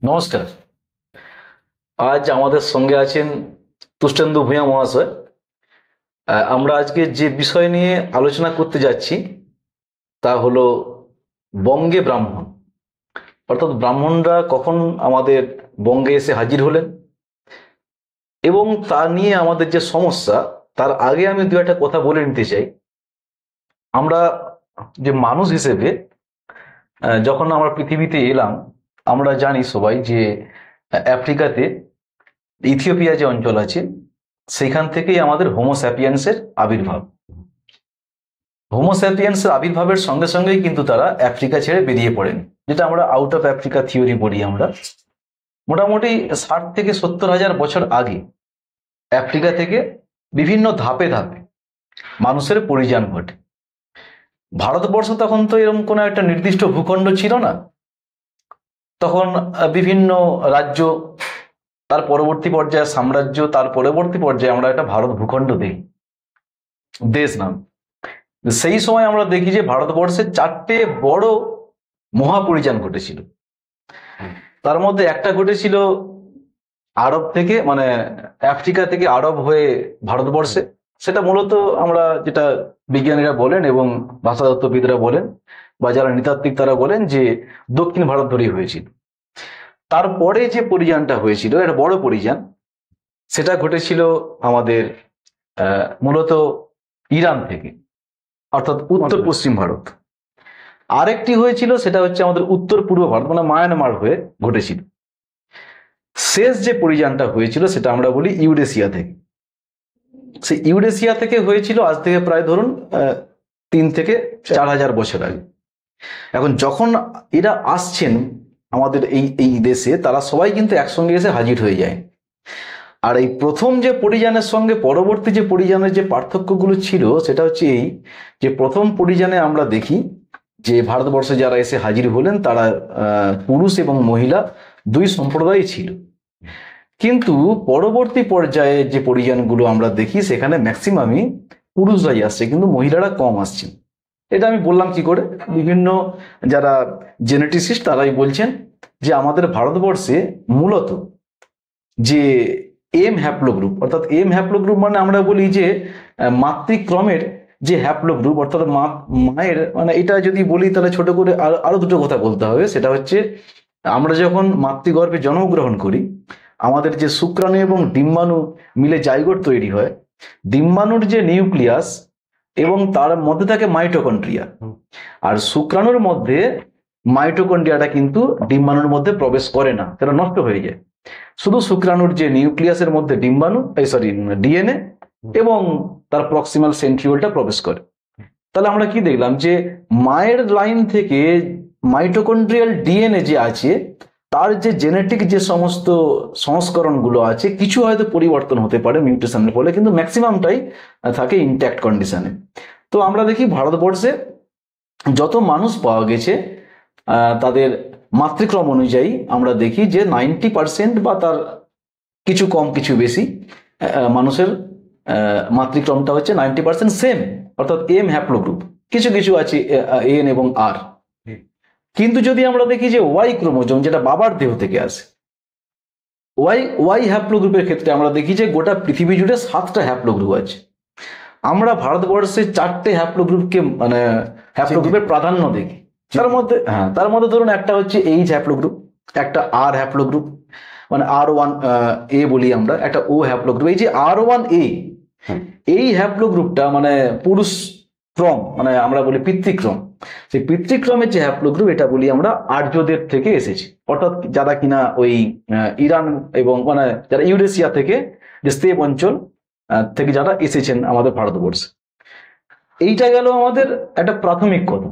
নমস্কার। আজ আমাদের সঙ্গে আছেন তুষ্টেন্দু ভূঁইয়া মহাশয়। আমরা আজকে যে বিষয় নিয়ে আলোচনা করতে যাচ্ছি তা হলো বঙ্গে ব্রাহ্মণ, অর্থাৎ ব্রাহ্মণরা কখন আমাদের বঙ্গে এসে হাজির হলেন এবং তা নিয়ে আমাদের যে সমস্যা। তার আগে আমি দু একটা কথা বলে নিতে চাই। আমরা যে মানুষ হিসেবে যখন আমরা পৃথিবীতে এলাম, আমরা জানি সবাই যে আফ্রিকাতে ইথিওপিয়া যে অঞ্চল আছে সেখান থেকেই আমাদের হোমোস্যাপিয়েন্সের আবির্ভাব। হোমোস্যাপিয়েন্সের আবির্ভাবের সঙ্গে সঙ্গেই কিন্তু তারা আফ্রিকা ছেড়ে বেরিয়ে পড়েন, যেটা আমরা আউট অফ আফ্রিকা থিওরি বলি। আমরা মোটামুটি 60 থেকে 70,000 বছর আগে আফ্রিকা থেকে বিভিন্ন ধাপে ধাপে মানুষের পরিযান ঘটে। ভারতবর্ষ তখন তো এরকম কোনো একটা নির্দিষ্ট ভূখণ্ড ছিল না। তখন বিভিন্ন রাজ্য, তার পরবর্তী পর্যায়ে সাম্রাজ্য, তার পরবর্তী পর্যায়ে আমরা একটা ভারত ভূখণ্ড দেখি, দেশ নাম। সেই সময় আমরা দেখি যে ভারতবর্ষে 4টে বড় মহাপরিযান ঘটেছিল। তার মধ্যে একটা ঘটেছিল আরব থেকে, মানে আফ্রিকা থেকে আরব হয়ে ভারতবর্ষে। সেটা মূলত আমরা যেটা বিজ্ঞানীরা বলেন এবং ভাষাতত্ত্ববিদরা বলেন বা যারা নৃতাত্ত্বিক তারা বলেন যে দক্ষিণ ভারত ধরেই হয়েছিল। তারপরে যে পরিযানটা হয়েছিল, একটা বড় পরিযান, সেটা ঘটেছিল আমাদের মূলত ইরান থেকে, অর্থাৎ উত্তর পশ্চিম ভারত। আরেকটি হয়েছিল সেটা হচ্ছে আমাদের উত্তর পূর্ব ভারত, মানে মায়ানমার হয়ে ঘটেছিল। শেষ যে পরিযানটা হয়েছিল সেটা আমরা বলি ইউরেশিয়া থেকে। সেই ইউরেশিয়া থেকে হয়েছিল আজ থেকে প্রায় ধরুন 3 থেকে 4,000 বছর আগে। এখন যখন এরা আসছেন আমাদের এই দেশে, তারা সবাই কিন্তু একসঙ্গে এসে হাজির হয়ে যায়। আর এই প্রথম যে পরিযানের সঙ্গে পরবর্তী যে পরিযানের যে পার্থক্যগুলো ছিল সেটা হচ্ছে এই যে প্রথম পরিযানে আমরা দেখি যে ভারতবর্ষে যারা এসে হাজির হলেন তারা পুরুষ এবং মহিলা দুই সম্প্রদায় ছিল। কিন্তু পরবর্তী পর্যায়ে যে পরিযানগুলো আমরা দেখি সেখানে ম্যাক্সিমামই পুরুষরাই আসছে, কিন্তু মহিলারা কম আসছেন। এটা আমি বললাম কি করে? বিভিন্ন যারা জেনেটিসিস্ট তারাই বলছেন যে আমাদের ভারতবর্ষে মূলত যে এম হ্যাপ্লোগ্রুপ, অর্থাৎ এম হ্যাপ্লোগ্রুপ মানে আমরা বলি যে মাতৃক্রমের যে হ্যাপ্লোগ্রুপ, অর্থাৎ মায়ের, মানে এটা যদি বলি তাহলে ছোট করে আরো দুটো কথা বলতে হবে। সেটা হচ্ছে আমরা যখন মাতৃগর্ভে জন্মগ্রহণ করি, আমাদের যে শুক্রাণু এবং ডিম্বাণু মিলে জাইগোট তৈরি হয়। ডিম্বাণুর যে নিউক্লিয়াস এবং তার মধ্যে থাকে মাইটোকন্ড্রিয়া, আর শুক্রাণুর মধ্যে মাইটোকন্ড্রিয়াটা কিন্তু ডিম্বাণুর মধ্যে প্রবেশ করে না, সেটা নষ্ট হয়ে যায়। শুধু শুক্রাণুর যে নিউক্লিয়াসের মধ্যে ডিএনএ এবং তার প্রক্সিমাল সেন্ট্রিওলটা প্রবেশ করে। তাহলে আমরা কি দেখলাম যে মায়ের লাইন থেকে মাইটোকন্ড্রিয়াল ডিএনএ যে আছে তার যে জেনেটিক যে সমস্ত সংস্করণগুলো আছে, কিছু হয়তো পরিবর্তন হতে পারে মিউটেশনের ফলে, কিন্তু ম্যাক্সিমামটাই থাকে ইনট্যাক্ট কন্ডিশনে। তো আমরা দেখি ভারতবর্ষে যত মানুষ পাওয়া গেছে তাদের মাতৃক্রম অনুযায়ী আমরা দেখি যে 90% বা তার কিছু কম কিছু বেশি মানুষের মাতৃক্রমটা হচ্ছে 90% সেম, অর্থাৎ এম হ্যাপ্লোগ্রুপ। কিছু কিছু আছে এন এবং আর। কিন্তু যদি আমরা দেখি যে ওয়াই ক্রোমোজোম, যেটা বাবার দেহ থেকে আসে, ওয়াই হ্যাপ্লোগ্রুপের ক্ষেত্রে আমরা দেখি যে গোটা পৃথিবী জুড়ে 7টা হ্যাপ্লোগ্রুপ আছে। আমরা ভারতবর্ষে 4টে হ্যাপ্লোগ্রুপকে, মানে হ্যাপ্লোগ্রুপের প্রাধান্য দেখি। তার মধ্যে ধরুন একটা হচ্ছে এইচ হ্যাপ্লোগ্রুপ, একটা আর হ্যাপ্লোগ্রুপ, মানে R1 এ বলি আমরা, একটা ও হ্যাপ্লোগ্রুপ। এই যে R1 এ, এই হ্যাপ্লোগ্রুপটা মানে পুরুষ ক্রম, মানে আমরা বলি পিতৃক্রম। সেই পিতৃক্রমের যে হ্যাপ্লোগ্রুপ, এটা বলি আমরা আর্যদের থেকে এসেছে, অর্থাৎ যারা কিনা ওই ইরান এবং মানে যারা ইউরেশিয়া থেকে, যে স্টেপ অঞ্চল থেকে যারা এসেছেন আমাদের ভারতবর্ষে। এইটা গেল আমাদের একটা প্রাথমিক কথা।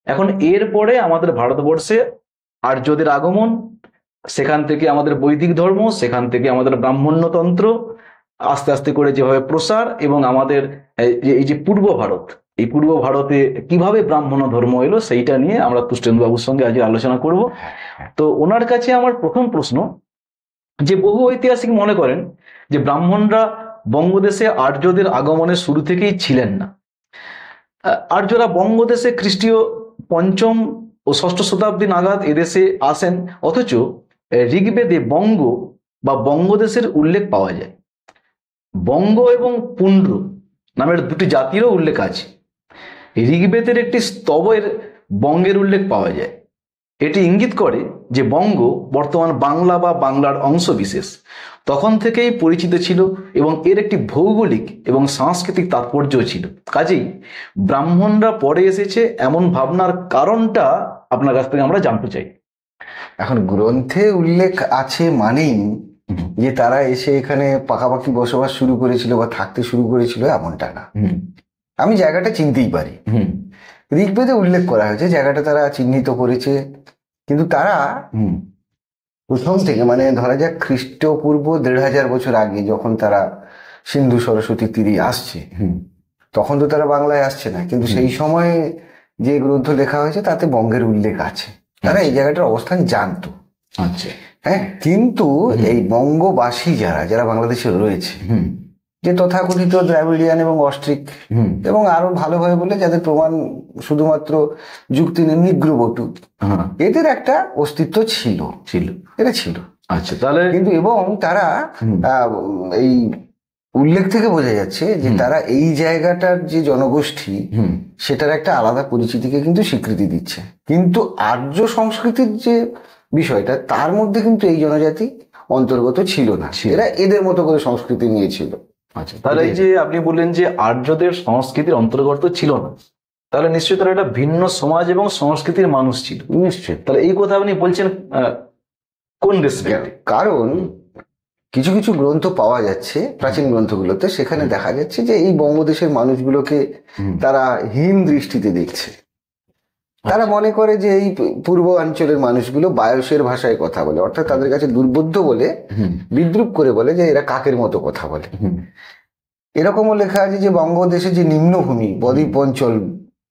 এখন এরপরে আমাদের ভারতবর্ষে আর্যদের আগমন, সেখান থেকে আমাদের বৈদিক ধর্ম, সেখান থেকে আমাদের ব্রাহ্মণ্যতন্ত্র আস্তে আস্তে করে যেভাবে প্রসার, এবং আমাদের এই যে পূর্ব ভারত, এই পূর্ব ভারতে কিভাবে ব্রাহ্মণ ধর্ম এলো, সেইটা নিয়ে আমরা তুষ্টেন্দু বাবুর সঙ্গে আজ আলোচনা করব। তো ওনার কাছে আমার প্রথম প্রশ্ন, যে বহু ঐতিহাসিক মনে করেন যে ব্রাহ্মণরা বঙ্গদেশে আর্যদের আগমনের শুরু থেকেই ছিলেন না। আর্যরা বঙ্গদেশে খ্রিস্টীয় 5ম ও 6ষ্ঠ শতাব্দী নাগাদ এদেশে আসেন, অথচ ঋগ্বেদে বঙ্গ বা বঙ্গদেশের উল্লেখ পাওয়া যায়। বঙ্গ এবং পুন্ড্র নামের দুটি জাতিরও উল্লেখ আছে। ঋগ্বেদের একটি স্তবের বঙ্গের উল্লেখ পাওয়া যায়। এটি ইঙ্গিত করে যে বঙ্গ বর্তমান বাংলা বা বাংলার অংশ বিশেষ তখন থেকেই পরিচিত ছিল এবং এর একটি ভৌগোলিক এবং সাংস্কৃতিক তাৎপর্যও ছিল। কাজেই ব্রাহ্মণরা পরে এসেছে এমন ভাবনার কারণটা আপনার কাছ থেকে আমরা জানতে চাই। এখন গ্রন্থে উল্লেখ আছে মানেই যে তারা এসে এখানে পাকাপাকি বসবাস শুরু করেছিল বা থাকতে শুরু করেছিল এমনটা না। আমি জায়গাটা চিনতেই পারি। ঋগ্বেদে উল্লেখ করা হয়েছে, জায়গাটা তারা চিহ্নিত করেছে, কিন্তু তারা প্রথম থেকে মানে ধরা যাক খ্রিস্টপূর্ব 1500 বছর আগে যখন তারা সিন্ধু সরস্বতী তীরে আসছে, তখন তো তারা বাংলায় আসছে না, কিন্তু সেই সময়ে যে গ্রন্থ লেখা হয়েছে তাতে বঙ্গের উল্লেখ আছে। তারা এই জায়গাটার অবস্থান জানতো। আচ্ছা, হ্যাঁ, কিন্তু এই বঙ্গবাসী যারা যারা বাংলাদেশে রয়েছে, যে তথাকথিত দ্রাবিড়িয়ান এবং অস্ট্রিক এবং আরো ভালোভাবে বলে যাদের প্রমাণ শুধুমাত্র যুক্তি নিগ্রবটু, এদের একটা অস্তিত্ব ছিল। এটা ছিল। আচ্ছা, তাহলে কিন্তু এবং তারা এই উল্লেখ থেকে বোঝা যাচ্ছে যে তারা এই জায়গাটার যে জনগোষ্ঠী সেটার একটা আলাদা পরিচিতিকে কিন্তু স্বীকৃতি দিচ্ছে। কিন্তু আর্য সংস্কৃতির যে বিষয়টা তার মধ্যে কিন্তু এই জনজাতি অন্তর্গত ছিল না, এরা এদের মতো করে সংস্কৃতি নিয়েছিল। আচ্ছা, তাহলে এই যে আপনি বললেন যে আর্যদের সংস্কৃতির অন্তর্গত ছিল না, তাহলে নিশ্চয়ই তারা একটা ভিন্ন সমাজ এবং সংস্কৃতির মানুষ ছিল। নিশ্চয়ই। তাহলে এই কথা আপনি বলছেন কোন রেসপেক্টে? কারণ কিছু কিছু গ্রন্থ পাওয়া যাচ্ছে প্রাচীন গ্রন্থগুলোতে, সেখানে দেখা যাচ্ছে যে এই বঙ্গদেশের মানুষগুলোকে তারা হীন দৃষ্টিতে দেখছে। তারা মনে করে যে এই পূর্ব অঞ্চলের মানুষগুলো বায়সের ভাষায় কথা বলে, অর্থাৎ তাদের কাছে দুর্বোধ্য বলে বিদ্রুপ করে বলে যে এরা কাকের মতো কথা বলে। এরকমও লেখা আছে যে বঙ্গদেশে যে নিম্নভূমি বদ্বীপ অঞ্চল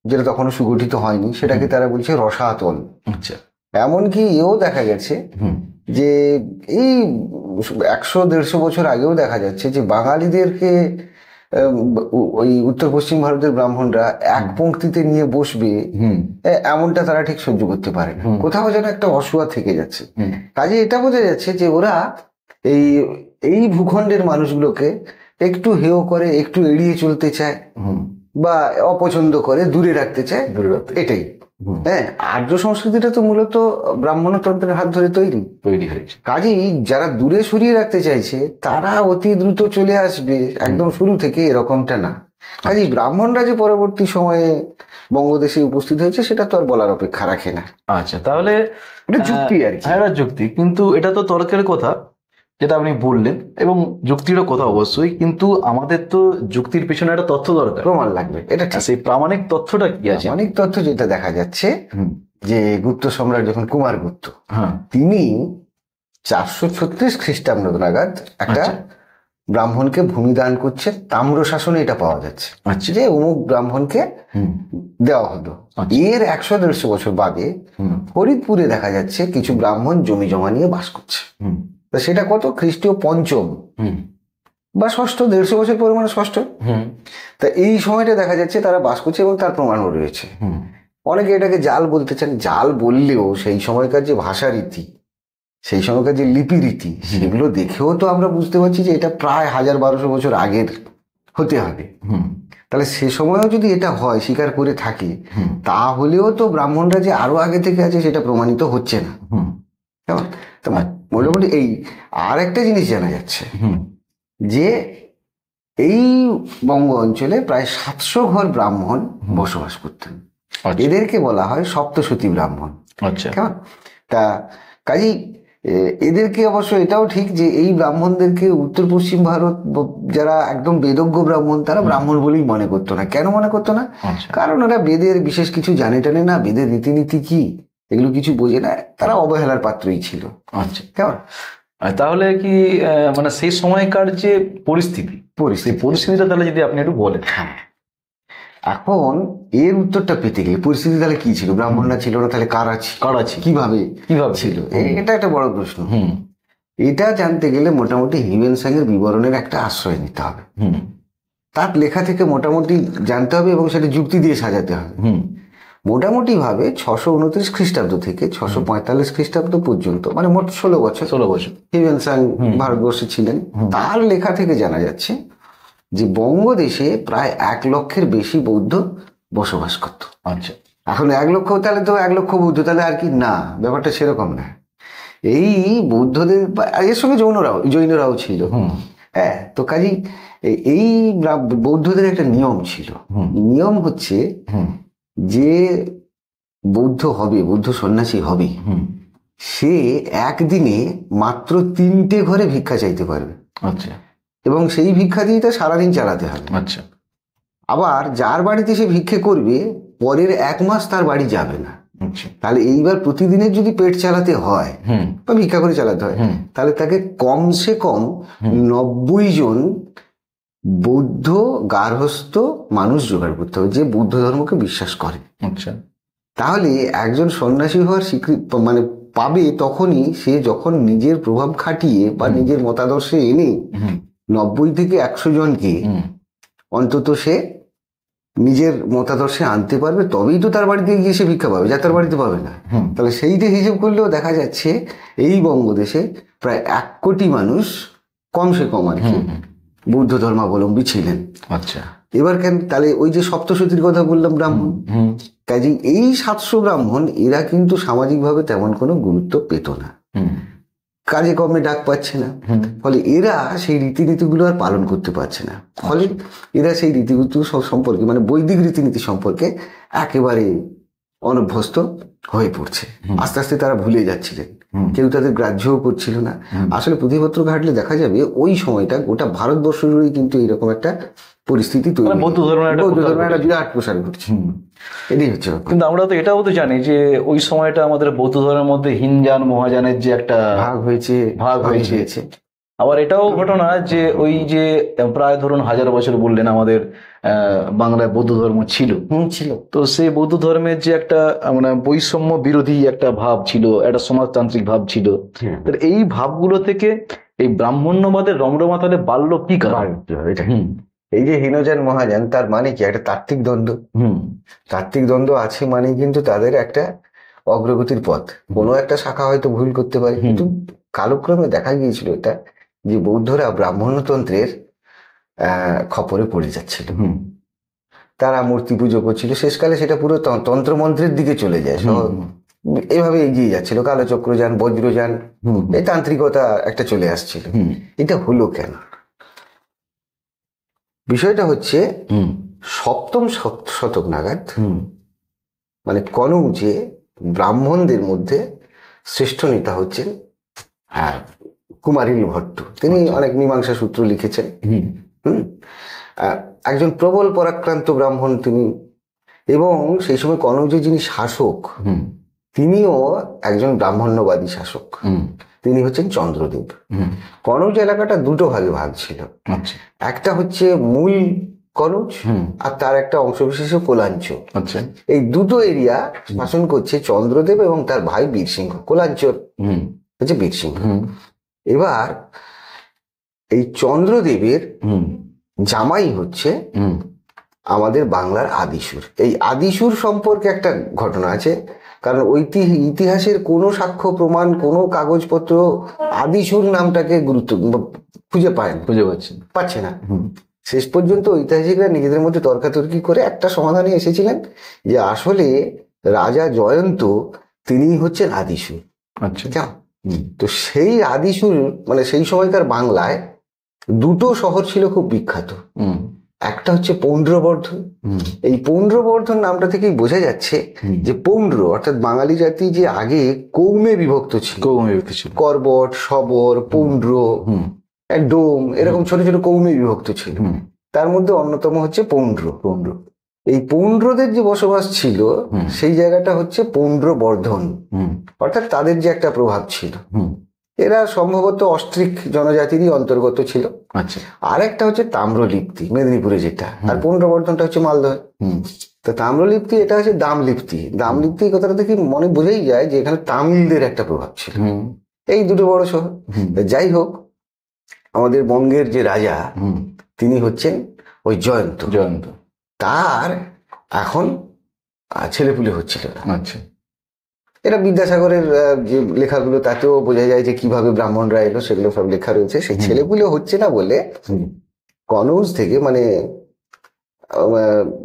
যেটা তখনও সুগঠিত হয়নি সেটাকে তারা বলছে রসাতল। আচ্ছা, এমনকি এও দেখা গেছে যে এই 100-150 বছর আগেও দেখা যাচ্ছে যে বাঙালিদেরকে ওই উত্তর পশ্চিম ভারতের ব্রাহ্মণরা এক পংক্তিতে নিয়ে বসবে এমনটা তারা ঠিক সহ্য করতে পারে না। কোথাও যেন একটা অসুয়া থেকে যাচ্ছে। কাজে এটা বোঝা যাচ্ছে যে ওরা এই ভূখণ্ডের মানুষগুলোকে একটু হেয় করে, একটু এড়িয়ে চলতে চায় বা অপছন্দ করে, দূরে রাখতে চায়। এটাই। হ্যাঁ, আর্য সংস্কৃতিটা তো মূলত ব্রাহ্মণতন্ত্রের হাত ধরে তৈরি হয়েছে। কাজেই যারা দূরে সরিয়ে রাখতে চাইছে তারা অতি দ্রুত চলে আসবে, একদম শুরু থেকে এরকমটা না। কাজেই ব্রাহ্মণরা যে পরবর্তী সময়ে বঙ্গদেশে উপস্থিত হয়েছে সেটা তো আর বলার অপেক্ষা রাখে না। আচ্ছা, তাহলে এটা যুক্তি আর কি। হ্যাঁ, যুক্তি, কিন্তু এটা তো তর্কের কথা যেটা আপনি বললেন, এবং যুক্তিরও কথা অবশ্যই, কিন্তু আমাদের তো যুক্তির পিছনে একটা তথ্য দরকার, প্রমাণ লাগবে। এটা সেই প্রামাণিক তথ্যটা কি আছে? প্রামাণিক তথ্য যেটা দেখা যাচ্ছে যে গুপ্ত সম্রাট যখন কুমারগুপ্ত, তিনি 436 খ্রিস্টাব্দ নাগাদ একটা ব্রাহ্মণকে ভূমি দান করছে। তাম্র শাসনে এটা পাওয়া যাচ্ছে যে অমুক ব্রাহ্মণকে দেওয়া হলো। এর 100-150 বছর বাদে ফরিদপুরে দেখা যাচ্ছে কিছু ব্রাহ্মণ জমি জমা নিয়ে বাস করছে। সেটা কত? খ্রিস্টীয় পঞ্চম বা ষষ্ঠ, 150 বছর পরে, মানে ষষ্ঠ। তা এই সময়টা দেখা যাচ্ছে তারা বাস করছে এবং তার প্রমাণও রয়েছে। অনেকে এটাকে জাল বলতে চান। জাল বললেও সেই সময়কার যে ভাষা রীতি, সেই সময়কার যে লিপি রীতি, সেগুলো দেখেও তো আমরা বুঝতে পারছি যে এটা প্রায় 1000-1200 বছর আগের হতে হবে। তাহলে সে সময়ও যদি এটা হয়, স্বীকার করে থাকে, তাহলেও তো ব্রাহ্মণরা যে আরো আগে থেকে আছে সেটা প্রমাণিত হচ্ছে না। কেমন? মোটামুটি এই আর একটা জিনিস জানা যাচ্ছে যে এই বঙ্গ অঞ্চলে প্রায় 700 ঘর ব্রাহ্মণ বসবাস করতেন। এদেরকে বলা হয় সপ্তশতী ব্রাহ্মণ। আচ্ছা, কেমন? তা কাজেই এদেরকে অবশ্য এটাও ঠিক যে এই ব্রাহ্মণদেরকে উত্তর পশ্চিম ভারত যারা একদম বেদজ্ঞ ব্রাহ্মণ তারা ব্রাহ্মণ বলেই মনে করতো না। কেন মনে করতো না? কারণ ওরা বেদের বিশেষ কিছু জানে টানে না, বেদের রীতিনীতি কি এগুলো কিছু বোঝে না, তারা অবহেলার পাত্রই ছিল। আচ্ছা, কেমন? তাহলে কি মানে সেই সময়কার যে পরিস্থিতিটা তাহলে যদি আপনি একটু বলেন। এখন এর উত্তরটা পেতে গেলে পরিস্থিতি তাহলে কি ছিল? ব্রাহ্মণরা ছিল না, তাহলে কারা কিভাবে ছিল? এটা একটা বড় প্রশ্ন। এটা জানতে গেলে মোটামুটি হিউয়েনসাংয়ের বিবরণের একটা আশ্রয় নিতে হবে। তার লেখা থেকে মোটামুটি জানতে হবে এবং সেটা যুক্তি দিয়ে সাজাতে হবে। মোটামুটি ভাবে 629 খ্রিস্টাব্দ থেকে 645 খ্রিস্টাব্দ পর্যন্ত, মানে মোট 16 বছর হিউয়েন সাং ভারতবর্ষে ছিলেন। তার লেখা থেকে জানা যাচ্ছে যে বঙ্গদেশে প্রায় 1 লক্ষের বেশি বৌদ্ধ বসবাস করত। আচ্ছা, এখন 1 লক্ষ, তাহলে তো 1 লক্ষ বৌদ্ধ, তাহলে আর কি না, ব্যাপারটা সেরকম না। এই বৌদ্ধদের এর সঙ্গে জৈনরাও ছিল। হ্যাঁ, তো কাজী এই বৌদ্ধদের একটা নিয়ম ছিল। নিয়ম হচ্ছে যে বৌদ্ধ হবে, বৌদ্ধ সন্ন্যাসী হবে, সে একদিনে মাত্র 3টে ঘরে ভিক্ষা চাইতে পারবে। আচ্ছা, এবং সেই ভিক্ষা দিয়ে তার সারাদিন চালাতে হবে। আচ্ছা, আবার যার বাড়িতে সে ভিক্ষে করবে, পরের 1 মাস তার বাড়ি যাবে না। আচ্ছা, তাহলে এইবার প্রতিদিনের যদি পেট চালাতে হয় বা ভিক্ষা করে চালাতে হয়, তাহলে তাকে কমসে কম 90 জন বৌদ্ধ গার্হস্থ মানুষ জোগাড় করতে হবে, যে বৌদ্ধ ধর্মকে বিশ্বাস করে। আচ্ছা, তাহলে একজন সন্ন্যাসী হওয়ার স্বীকৃতি মানে পাবে তখনই সে যখন নিজের প্রভাব খাটিয়ে বা নিজের মতাদর্শে এনে 90 থেকে 100 জনকে অন্তত সে নিজের মতাদর্শে আনতে পারবে, তবেই তো তার বাড়িতে গিয়ে সে ভিক্ষা পাবে, যা তার বাড়িতে পাবে না। তাহলে সেইটা হিসেব করলেও দেখা যাচ্ছে এই বঙ্গদেশে প্রায় 1 কোটি মানুষ কমসে কম আর কি বৌদ্ধ ধর্মাবলম্বী ছিলেন। আচ্ছা, এবার কেন তাহলে ওই যে সপ্তশতীর কথা বললাম ব্রাহ্মণ, কাজে এই 700 ব্রাহ্মণ এরা কিন্তু সামাজিকভাবে তেমন কোনো গুরুত্ব পেত না, কাজে কর্মে ডাক পাচ্ছে না, ফলে এরা সেই রীতিনীতিগুলো আর পালন করতে পারছে না। ফলে এরা সেই রীতিনীতি সম্পর্কে, মানে বৈদিক রীতিনীতি সম্পর্কে একেবারে অনভ্যস্ত হয়ে পড়ছে। আস্তে আস্তে তারা ভুলে যাচ্ছিলেন, কেউ তাদের গ্রাহ্যও করছিল না। আসলে পুঁথিপত্র ঘাটলে দেখা যাবে ওই সময়টা গোটা ভারতবর্ষ জুড়েই কিন্তু এইরকম একটা পরিস্থিতি তৈরি, বৌদ্ধ ধর্মের একটা বিরাট প্রসার ঘটছে। এটাই হচ্ছে। কিন্তু আমরা তো এটাও তো জানি যে ওই সময়টা আমাদের বৌদ্ধ ধর্মের মধ্যে হিনজান মহাজানের যে একটা ভাগ হয়েছে। আবার এটাও ঘটনা যে ওই যে প্রায় ধরুন 1000 বছর বললেন আমাদের বাংলায় বৌদ্ধ ধর্ম ছিল, তো সেই বৌদ্ধ ধর্মের যে একটা মানে বৈষম্য বিরোধী একটা ভাব ছিল, একটা সমাজতান্ত্রিক ভাব ছিল, এই ভাবগুলো থেকে এই ব্রাহ্মণ্যবাদের রমরমা তাহলে বাড়লো কি কারণ? এই যে হীনযান মহাযান, তার মানে কি একটা তাত্ত্বিক দ্বন্দ্ব। তাত্ত্বিক দ্বন্দ্ব আছে মানে কিন্তু তাদের একটা অগ্রগতির পথ, কোনো একটা শাখা হয়তো ভুল করতে পারে, কিন্তু কালক্রমে দেখা গিয়েছিল এটা যে বৌদ্ধরা ব্রাহ্মণ্যতন্ত্রের খপরে পড়ে যাচ্ছিল। তারা মূর্তি পুজো করছিল, শেষকালে সেটা পুরো তন্ত্রমন্ত্রের দিকে চলে যায়, এভাবে এগিয়ে যাচ্ছিল। কালচক্রযান, বজ্রযান, এই তান্ত্রিকতা একটা চলে আসছিল। এটা হলো কেন? বিষয়টা হচ্ছে 7ম শতক নাগাদ, মানে কনৌজে ব্রাহ্মণদের মধ্যে শ্রেষ্ঠ নেতা হচ্ছেন কুমারিল ভট্ট। তিনি অনেক মীমাংসা সূত্র লিখেছেন। একজন প্রবল পরাক্রান্ত ব্রাহ্মণ তিনি, এবং সেই সময় কনৌজে যিনি শাসক তিনিও একজন ব্রাহ্মণ্যবাদী শাসক। তিনি হচ্ছেন চন্দ্রদেব। কনৌজ এলাকাটা 2টো ভাগে ভাগ ছিল। একটা হচ্ছে মূল কনৌজ, আর তার একটা অংশবিশেষ কোলাঞ্চ। এই 2টো এরিয়া শাসন করছে চন্দ্রদেব এবং তার ভাই বীরসিংহ। কোলাঞ্চর হচ্ছে বীরসিংহ। এবার এই চন্দ্রদেবের জামাই হচ্ছে আমাদের বাংলার আদিসুর। এই আদিসুর সম্পর্কে একটা ঘটনা আছে, কারণ ইতিহাসের কোনো সাক্ষ্য প্রমাণ, কোনো কাগজপত্র আদিসুর নামটাকে গুরুত্ব খুঁজে পাচ্ছে না। শেষ পর্যন্ত ঐতিহাসিকরা নিজেদের মধ্যে তর্কাতর্কি করে একটা সমাধানে এসেছিলেন যে আসলে রাজা জয়ন্ত তিনি হচ্ছেন আদিসুর। আচ্ছা, তো সেই আদিসুর মানে সেই সময়কার বাংলায় 2টো শহর ছিল খুব বিখ্যাত। একটা হচ্ছে পৌণ্ড্রবর্ধন। এই পৌণ্ড্রবর্ধন নামটা থেকেই বোঝা যাচ্ছে যে পৌণ্ড্র অর্থাৎ বাঙালি জাতি যে আগে কৌমে বিভক্ত ছিল, করবট, শবর, পৌণ্ড্র, ডোম, এরকম ছোট ছোট কৌমে বিভক্ত ছিল। তার মধ্যে অন্যতম হচ্ছে পৌণ্ড্র। এই পৌণ্ড্রদের যে বসবাস ছিল সেই জায়গাটা হচ্ছে পৌণ্ড্রবর্ধন, অর্থাৎ তাদের যে একটা প্রভাব ছিল। এরা সম্ভবত অস্ট্রিক জনজাতিরই অন্তর্গত ছিল। আচ্ছা, আর একটা হচ্ছে তাম্রলিপ্তি, মেদিনীপুরে যেটা, আর পৌণ্ড্রবর্ধনটা হচ্ছে মালদহ। তো তাম্রলিপ্তি এটা হচ্ছে দামলিপ্তি। দামলিপ্তি কথাটা দেখে মনে বোঝাই যায় যে এখানে তামিলদের একটা প্রভাব ছিল। এই 2টো বড় শহর। যাই হোক, আমাদের বঙ্গের যে রাজা তিনি হচ্ছেন ওই জয়ন্ত। তার এখন ছেলেপুলে হচ্ছিল না। আচ্ছা, এটা বিদ্যাসাগরের যে লেখাগুলো তাতেও বোঝা যায় যে কিভাবে ব্রাহ্মণরা এলো, সেগুলো সব লেখা রয়েছে। সেই ছেলেপুলে হচ্ছে না বলে কনৌজ থেকে মানে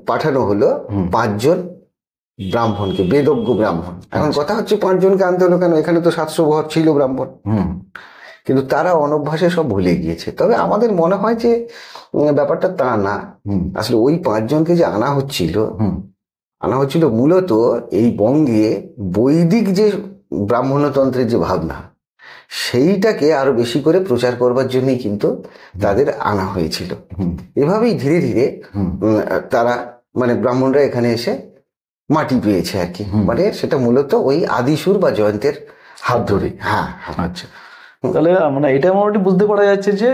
পাঠানো হলো 5 জন ব্রাহ্মণকে, বেদজ্ঞ ব্রাহ্মণ। এখন কথা হচ্ছে 5 জনকে আনতে হলো কেন? এখানে তো 700 ঘর ছিল ব্রাহ্মণ, কিন্তু তারা অনভ্যাসে সব ভুলে গিয়েছে। তবে আমাদের মনে হয় যে ব্যাপারটা তা না। আসলে ওই 5 জনকে যে আনা হচ্ছিল মূলত এই বঙ্গে বৈদিক যে ব্রাহ্মণতন্ত্রের যে ভাবনা, সেইটাকে আরো বেশি করে প্রচার করবার জন্যই কিন্তু তাদের আনা হয়েছিল। এভাবেই ধীরে ধীরে তারা মানে ব্রাহ্মণরা এখানে এসে মাটি পেয়েছে আর কি। মানে সেটা মূলত ওই আদিসুর বা জয়ন্তের হাত ধরে। হ্যাঁ, আচ্ছা। তাহলে মানে এটা মোটামুটি বুঝতে পারা যাচ্ছে যে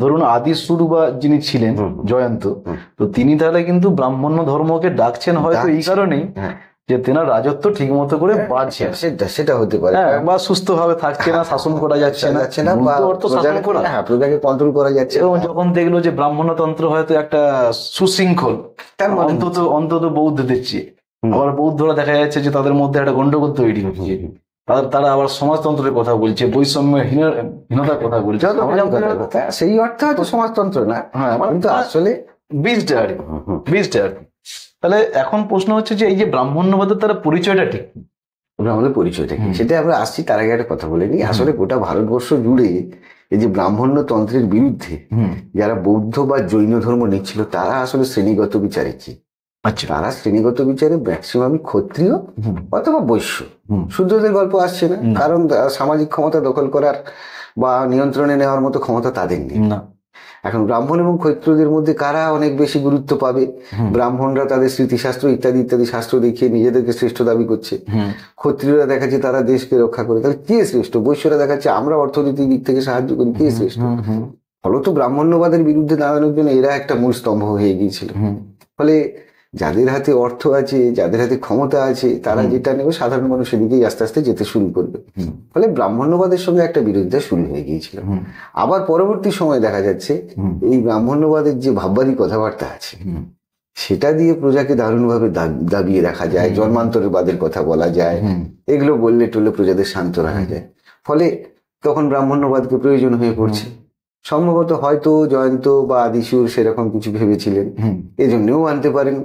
ধরুন আদিসুর বা যিনি ছিলেন জয়ন্ত, তো তিনি তাহলে কিন্তু ব্রাহ্মণ্য ধর্মকে ডাকছেন হয়তো এই কারণেই যে তেনার রাজত্ব ঠিক মতো করে বাড়ছে, সেটা হতে পারে, বা সুস্থ ভাবে থাকছে না, শাসন করা যাচ্ছে না, প্রজাকে কন্ট্রোল করা যাচ্ছে। এবং যখন দেখলো যে ব্রাহ্মণতন্ত্র হয়তো একটা সুশৃঙ্খল, অন্তত বৌদ্ধদের চেয়ে, আবার বৌদ্ধরা দেখা যাচ্ছে যে তাদের মধ্যে একটা গন্ডগোল তৈরি হচ্ছে, তারা আবার সমাজতন্ত্রের কথা বলছে, বৈষম্যহীনতার কথা বলছে। সেই অর্থে হয়তো সমাজতন্ত্র না, কিন্তু আসলে বীজটা আর কি। তাহলে এখন প্রশ্ন হচ্ছে যে এই যে ব্রাহ্মণ্যবাদের তারা পরিচয়টা ঠিক, ব্রাহ্মণের পরিচয়টা কি, সেটা আমরা আসছি। তার আগে একটা কথা বলে নিই। আসলে গোটা ভারতবর্ষ জুড়ে এই যে ব্রাহ্মণ্যতন্ত্রের বিরুদ্ধে যারা বৌদ্ধ বা জৈন ধর্ম নিচ্ছিল, তারা আসলে শ্রেণীগত বিচারে কি, তারা শ্রেণীগত বিচারে ম্যাক্সিমামই ক্ষত্রিয় অথবা বৈশ্য। শূদ্রদের গল্প আসছে না, কারণ সামাজিক ক্ষমতা দখল করার বা নিয়ন্ত্রণে নেওয়ার মতো ক্ষমতা তাদের নেই। এখন ব্রাহ্মণ এবং ক্ষত্রিয়দের মধ্যে কারা অনেক বেশি গুরুত্ব পাবে? ব্রাহ্মণরা তাদের স্মৃতিশাস্ত্র ইত্যাদি ইত্যাদি শাস্ত্র দেখিয়ে নিজেদেরকে শ্রেষ্ঠ দাবি করছে, ক্ষত্রিয়রা দেখাচ্ছে তারা দেশকে রক্ষা করে। তাহলে কে শ্রেষ্ঠ? বৈশ্যরা দেখাচ্ছে আমরা অর্থনৈতিক দিক থেকে সাহায্য করি, কে শ্রেষ্ঠ? ফলত ব্রাহ্মণ্যবাদের বিরুদ্ধে দাঁড়ানোর জন্য এরা একটা মূল স্তম্ভ হয়ে গিয়েছিল। ফলে যাদের হাতে অর্থ আছে, যাদের হাতে ক্ষমতা আছে, তারা যেটা নেবে সাধারণ মানুষ সেদিকেই আস্তে আস্তে যেতে শুরু করবে। ফলে ব্রাহ্মণ্যবাদের সঙ্গে একটা বিরোধিতা শুরু হয়ে গিয়েছিল। আবার পরবর্তী সময় দেখা যাচ্ছে এই ব্রাহ্মণ্যবাদের যে ভাববাদী কথাবার্তা আছে, সেটা দিয়ে প্রজাকে দারুণভাবে দাবিয়ে রাখা যায়, জন্মান্তরের বাদের কথা বলা যায়, এগুলো বললে টললে প্রজাদের শান্ত রাখা যায়। ফলে তখন ব্রাহ্মণ্যবাদকে প্রয়োজন হয়ে পড়ছে। সম্ভবত হয়তো জয়ন্ত বা আদিসুর সেরকম কিছু ভেবেছিলেন, এজন্যও আনতে পারেন,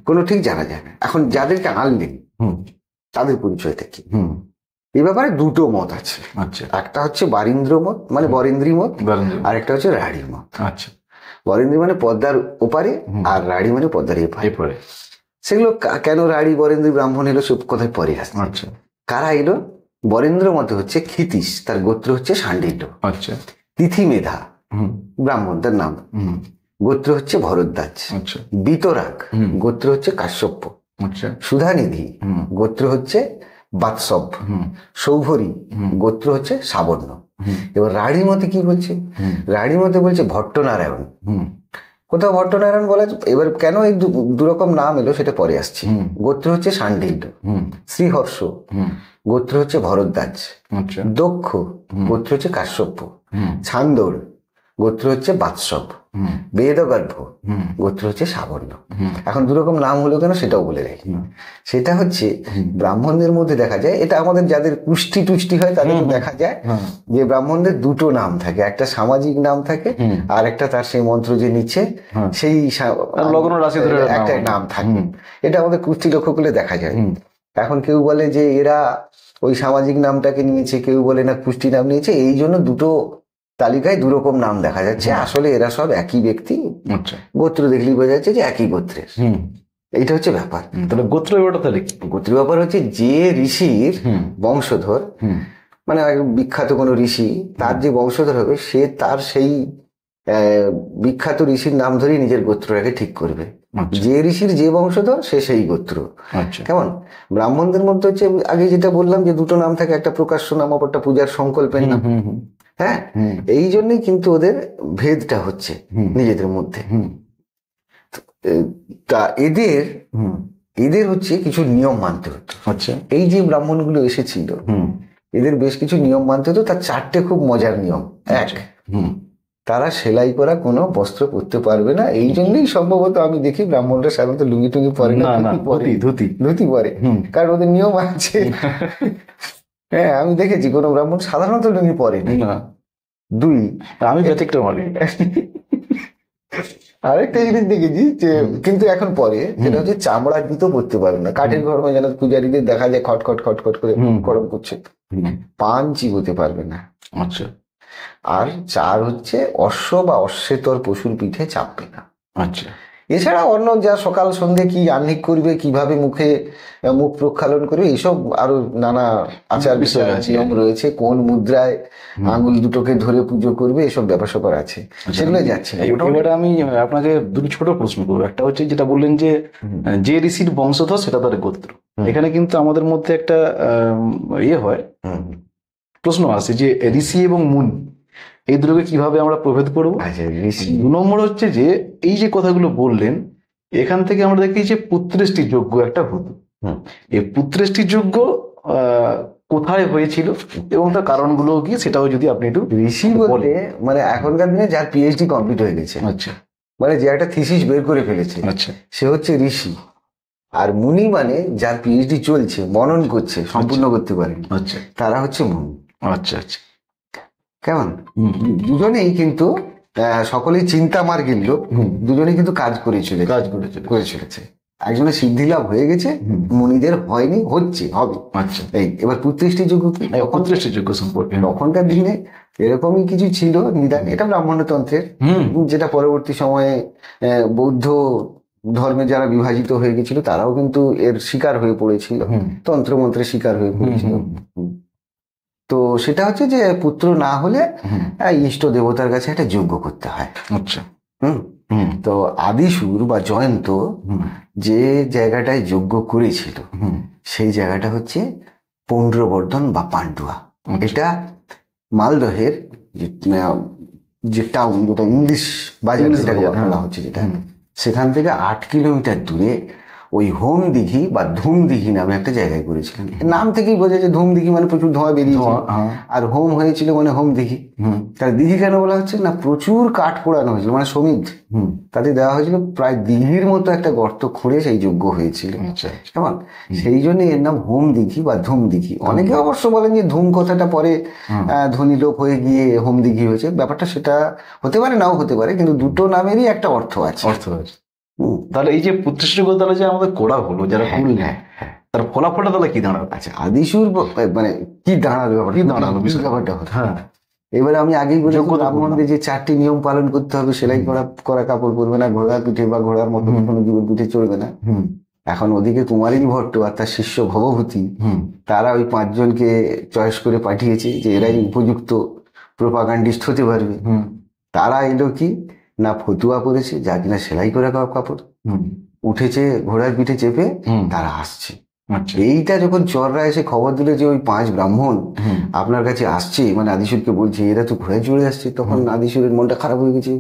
কোনো ঠিক জানা যায় না। এখন যাদেরকে আনলেন তাদের পরিচয়টা কি, এই ব্যাপারে দুটো মত আছে। একটা হচ্ছে বারীন্দ্র মত, মানে বরেন্দ্রী মত, আর একটা হচ্ছে রাঢ়ী মত। বরেন্দ্রী মানে পদ্মার ওপারে, আর রাঢ়ী মানে পদ্মার এপারে। সেগুলো কেন রাঢ়ী বরেন্দ্রী ব্রাহ্মণ এলো সব কথায় পরে আসছে। কারা এলো? বরেন্দ্র মতে হচ্ছে ক্ষিতীশ, তার গোত্র হচ্ছে শাণ্ডিল্য। তিথি মেধা ব্রাহ্মণ, তার নাম, গোত্র হচ্ছে ভরদ্বাজ। বিতরাগ গোত্র হচ্ছে কাশ্যপ্য। সুধানিধি গোত্র হচ্ছে বাৎসব। সৌভরী গোত্র হচ্ছে সাবর্ণ। এবার রাঢ়ী মতে কি বলছে? রাঢ়ী মতে বলছে ভট্টনারায়ণ। কোথাও ভট্টনারায়ণ বলা, এবার কেন এই দুরকম নাম এলো সেটা পরে আসছে। গোত্র হচ্ছে শাণ্ডিল্য। শ্রীহর্ষ গোত্র হচ্ছে ভরদ্বাজ। দক্ষ গোত্র হচ্ছে কাশ্যপ্য। ছান্দর গোত্র হচ্ছে বাৎসব। বেদগর্ভ গোত্র হচ্ছে সাবর্ণ। এখন দুরকম নাম হলো কেন সেটাও বলে রাখি। সেটা হচ্ছে ব্রাহ্মণদের মধ্যে দেখা যায়, এটা আমাদের যাদের কুষ্টি টুষ্টি হয় তাদের দেখা যায় যে ব্রাহ্মণদের দুটো নাম থাকে, একটা সামাজিক নাম থাকে, আর একটা তার সেই মন্ত্র যে নিচ্ছে সেই লগ্ন রাশি ধরে একটা নাম থাকে। এটা আমাদের কুষ্টি লক্ষ্য করলে দেখা যায়। এখন কেউ বলে যে এরা ওই সামাজিক নামটাকে নিয়েছে, কেউ বলে না কুষ্টি নাম নিয়েছে, এই জন্য দুটো তালিকায় দুরকম নাম দেখা যাচ্ছে। আসলে এরা সব একই ব্যক্তি, গোত্র দেখলেই বোঝা যাচ্ছে যে একই গোত্রের। এইটা হচ্ছে ব্যাপার। তাহলে গোত্র ব্যাপারটা তাহলে গোত্র ব্যাপার হচ্ছে যে ঋষির বংশধর, মানে বিখ্যাত কোনো ঋষি, তার যে বংশধর হবে সে তার সেই বিখ্যাত ঋষির নাম ধরেই নিজের গোত্রটাকে ঠিক করবে। যে ঋষির যে বংশধর সে সেই গোত্র। কেমন? ব্রাহ্মণদের মধ্যে হচ্ছে আগে যেটা বললাম যে দুটো নাম থাকে, একটা প্রকাশ্য নাম, অপরটা পূজার সংকল্পের নাম। হ্যাঁ, এই জন্যই কিন্তু ওদের ভেদটা হচ্ছে নিজেদের মধ্যে। তা এদের হচ্ছে কিছু নিয়ম মানতে হতো। এই যে ব্রাহ্মণগুলো এসেছিল এদের বেশ কিছু নিয়ম মানতে হতো। তার 4টে খুব মজার নিয়ম। এক, তারা সেলাই করা কোনো বস্ত্র পরতে পারবে না। এই জন্যই সম্ভবত আমি দেখি ব্রাহ্মণরা সাধারণত লুঙ্গি টুঙ্গি পরে না, ধুতি পরে, কারণ ওদের নিয়ম আছে। হ্যাঁ, আমি দেখেছি কোনো ব্রাহ্মণ সাধারণত লুঙ্গি পরে না। দুই, আমি ব্যতিক্রম। আরেকটা জিনিস দেখেছি যে কিন্তু এখন পরে, যেটা হচ্ছে চামড়ার জুতো পরতে পারবে না। কাঠের ঘর যেন পূজারীদের দেখা যায় খটখট খটখট করে গরম করছে, পান চিবোতে পারবে না। আচ্ছা। আর চার হচ্ছে অশ্ব বা অশ্বেতর পশুর পিঠে চাপবে না। আচ্ছা। এছাড়া অন্য যা সকাল সন্ধ্যে কি আহ্নিক করবে, কিভাবে মুখ প্রক্ষালন করবে, এইসব আরো নানা আচার বিষয় নিয়ম রয়েছে। কোন মুদ্রায় আঙুল দুটোকে ধরে পুজো করবে, এসব ব্যাপার স্যাপার আছে, সেগুলো যাচ্ছে। এবারে আমি আপনাকে দুটো ছোট প্রশ্ন করবো। একটা হচ্ছে যেটা বললেন যে ঋষির বংশধর সেটা তার গোত্র। এখানে কিন্তু আমাদের মধ্যে একটা হয়, প্রশ্ন আসে যে ঋষি এবং মুনি এই দুটোকে কিভাবে আমরা প্রভেদ করবো। দু নম্বর হচ্ছে যে এই যে কথাগুলো বললেন, এখান থেকে আমরা দেখি যে পুত্রেষ্টি যজ্ঞ একটা হতো। এই পুত্রেষ্টি যজ্ঞ কোথায় হয়েছিল এবং তার কারণগুলো কি, সেটাও যদি আপনি একটু। ঋষি বলতে মানে এখনকার দিনে যার পিএইচডি কমপ্লিট হয়ে গেছে, আচ্ছা, মানে যে একটা থিসিস বের করে ফেলেছে, আচ্ছা, সে হচ্ছে ঋষি। আর মুনি মানে যার পিএইচডি চলছে, মনন করছে, সম্পূর্ণ করতে পারেনি, আচ্ছা, তারা হচ্ছে মুনি। আচ্ছা আচ্ছা। কেমন? দুজনেই কিন্তু সকলেই চিন্তা মার্গের লোক, দুজনেই কিন্তু কাজ করে চলেছে। একজনের সিদ্ধি লাভ হয়ে গেছে, মুনিদের হয়নি, হচ্ছে, হবে। আচ্ছা। এই এবার পুত্রেষ্টি যজ্ঞ কি? পুত্রেষ্টি যজ্ঞ সম্পর্কে তখনকার দিনে এরকমই কিছু ছিল নিদান। এটা ব্রাহ্মণতন্ত্রের, যেটা পরবর্তী সময়ে বৌদ্ধ ধর্মে যারা বিভাজিত হয়ে গেছিল তারাও কিন্তু এর শিকার হয়ে পড়েছিল, তন্ত্রমন্ত্রের শিকার হয়ে পড়েছিল। তো সেটা হচ্ছে যে পুত্র না হলে ইষ্ট দেবতার কাছে একটা যজ্ঞ করতে হয়। আচ্ছা। তো আদিসুর বা জয়ন্ত যে জায়গাটায় যজ্ঞ করেছিল সেই জায়গাটা হচ্ছে পৌণ্ড্রবর্ধন বা পান্ডুয়া। এটা মালদহের যে টাউন, যেটা ইংলিশ বাজার যেটাকে বলা হচ্ছে, যেটা সেখান থেকে 8 কিলোমিটার দূরে ওই হোম দিঘি বা ধুম দিঘি নামে একটা জায়গায় করেছিলেন। নাম থেকেই বোঝা যায় ধুম দিঘি মানে প্রচুর ধোঁয়া বেরিয়েছে, আর হোম হয়েছিল মানে হোম দিঘি। তার দিঘি কেন বলা হচ্ছে না, প্রচুর কাঠ পোড়ানো হয়েছিল, মানে শ্রমিক তাতে দেওয়া হয়েছিল, প্রায় দিঘির মতো একটা গর্ত খুঁড়ে সেই যজ্ঞ হয়েছিল। কেমন? সেই জন্য এর নাম হোম দিঘি বা ধুম দিঘি। অনেকে অবশ্য বলেন যে ধুম কথাটা পরে ধনী লোক হয়ে গিয়ে হোম দিঘি হয়েছে, ব্যাপারটা সেটা হতে পারে, নাও হতে পারে, কিন্তু দুটো নামেরই একটা অর্থ আছে। তাহলে এই যে পুত্রেষ্টি যজ্ঞ তাহলে যে আমাদের করা হলো, যারা করলেন, তার ফলাফলটা তাহলে কি দাঁড়ালো? আচ্ছা, আদিসুর মানে কি দাঁড়ালো, ব্যাপারটা হলো। হ্যাঁ, এবারে আমি আগেই বলি ব্রাহ্মণদের যে 4টি নিয়ম পালন করতে হবে, সেলাই করা কাপড় পরবে না, ঘোড়ার পিঠে বা ঘোড়ার মতো কোনো জীবের পিঠে চলবে না। এখন ওদিকে কুমারিনী ভট্ট আর তার শিষ্য ভবভূতি, তারা ওই 5 জনকে চয়েস করে পাঠিয়েছে যে এরাই উপযুক্ত প্রোপাগান্ডিস্ট হতে পারবে। তারা এলো কি না, ফতুয়া পরেছে, যা কিনা সেলাই করা কাপড়, উঠেছে ঘোড়ার পিঠে চেপে, তারা আসছে। এইটা যখন চররা এসে খবর দিলে যে ওই 5 ব্রাহ্মণ আপনার কাছে আসছে, মানে আদিসুরকে বলছে এরা তো ঘোড়ায় চড়ে আসছে, তখন আদিসুরের মনটা খারাপ হয়ে গেছে,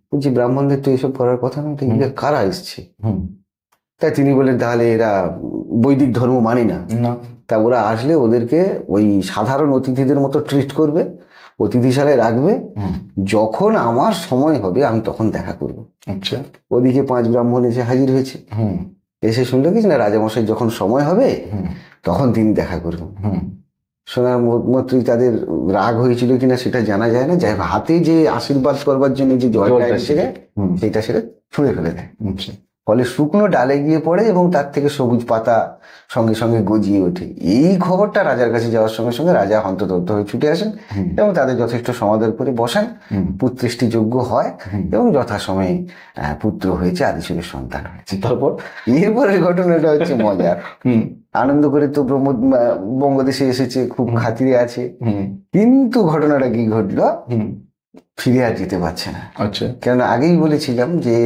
বলছি ব্রাহ্মণদের তো এসব করার কথা নয়, এরা কারা এসছে? তাই তিনি বললেন তাহলে এরা বৈদিক ধর্ম মানে না, তা ওরা আসলে ওদেরকে ওই সাধারণ অতিথিদের মতো ট্রিট করবে, অতিথিশালায় রাখবে, যখন আমার সময় হবে আমি তখন দেখা করবো। আচ্ছা। ওদিকে 5 ব্রাহ্মণ এসে হাজির হয়েছে, এসে শুনলো কি না রাজামশাই যখন সময় হবে তখন তিনি দেখা করবেন। শোনার মাত্রই তাদের রাগ হয়েছিল কিনা সেটা জানা যায় না, যাই হাতে যে আশীর্বাদ করবার জন্য যে জলটা এসে সেইটা সেটা ছুঁড়ে ফেলে দেয়। ফলে শুকনো ডালে গিয়ে পড়ে এবং তার থেকে সবুজ পাতা সঙ্গে সঙ্গে গজিয়ে ওঠে। এই খবরটা রাজার কাছে যাওয়ার সঙ্গে সঙ্গে রাজা হন্তদন্ত হয়ে ছুটে আসেন এবং তাদের যথেষ্ট সমাদর করে বসান। পুত্রেষ্টি যজ্ঞ হয় এবং যথাসময়ে পুত্র হয়েছে, আদিসুরের সন্তান হয়েছে। তারপর এরপরের ঘটনাটা হচ্ছে মজার। আনন্দ করে তো বঙ্গদেশে এসেছে, খুব খাতিরে আছে, কিন্তু ঘটনাটা কি ঘটলো, ফিরে আর যেতে পারছে না। আচ্ছা। কেন আগেই বলেছিলাম যে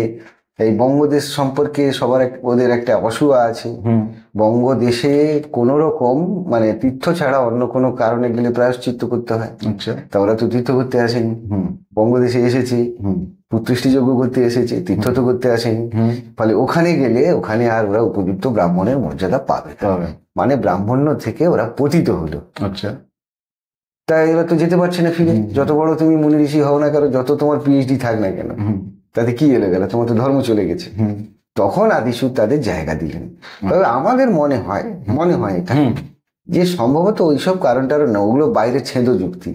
এই বঙ্গদেশ সম্পর্কে সবার ওদের একটা অসুয়া আছে। বঙ্গদেশে কোন রকম মানে তীর্থ ছাড়া অন্য কোনো কারণে গেলে প্রায়শ্চিত্ত করতে হয়। আচ্ছা। তা ওরা তো তীর্থ করতে আসেনি, বঙ্গদেশে এসেছে, পুত্রেষ্টি যজ্ঞ করতে এসেছে, তীর্থ তো করতে আসেনি। ফলে ওখানে গেলে ওখানে আর ওরা উপযুক্ত ব্রাহ্মণের মর্যাদা পাবে, মানে ব্রাহ্মণ্য থেকে ওরা পতিত হলো। আচ্ছা। তাই এরা তো যেতে পারছে না ফিরে। যত বড় তুমি মুনি ঋষি হও না কেন, যত তোমার পিএইচডি থাক না কেন, তাতে কি এলো গেল, তোমার তো ধর্ম চলে গেছে। তখন আদিসুর তাদের জায়গা দিলেন। তবে আমাদের মনে হয় এটা যে সম্ভবত ওইসব কারণটা না, ওগুলো বাইরে ছেঁদো যুক্তি।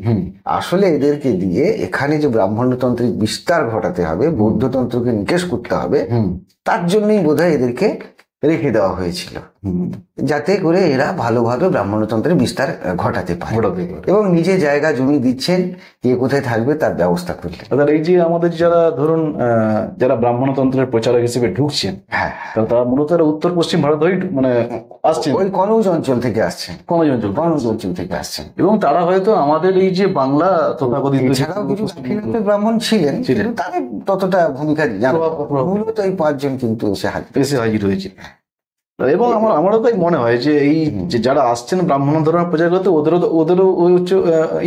আসলে এদেরকে দিয়ে এখানে যে ব্রাহ্মণ্যতন্ত্রের বিস্তার ঘটাতে হবে, বৌদ্ধতন্ত্রকে নিকেশ করতে হবে, তার জন্যই বোধহয় এদেরকে রেখে দেওয়া হয়েছিল, যাতে করে এরা ভালোভাবে ব্রাহ্মণতন্ত্রের বিস্তার ঘটাতে পারে এবং নিজে জায়গা জমি দিচ্ছেন, কে কোথায় থাকবে তার ব্যবস্থা করলেন। এই যে আমাদের যারা ধরুন যারা ব্রাহ্মণতন্ত্রের প্রচারক হিসেবে ঢুকছেন, হ্যাঁ, তারা মূলত উত্তর পশ্চিম ভারত হয়ে মানে আসছেন, ওই কনৌজ অঞ্চল থেকে আসছেন, কনৌজ অঞ্চল থেকে আসছেন। এবং তারা হয়তো আমাদের এই যে বাংলা তথাকথিত এছাড়াও কিছু দাক্ষিণাত্যের ব্রাহ্মণ ছিলেন, কিন্তু তাদের ততটা ভূমিকা জানা, মূলত এই 5 জন কিন্তু এসে হাজির হয়েছে। এবং আমারও তাই মনে হয় যে এই যে যারা আসছেন ব্রাহ্মণ ধর্মের প্রচার করতে, ওদেরও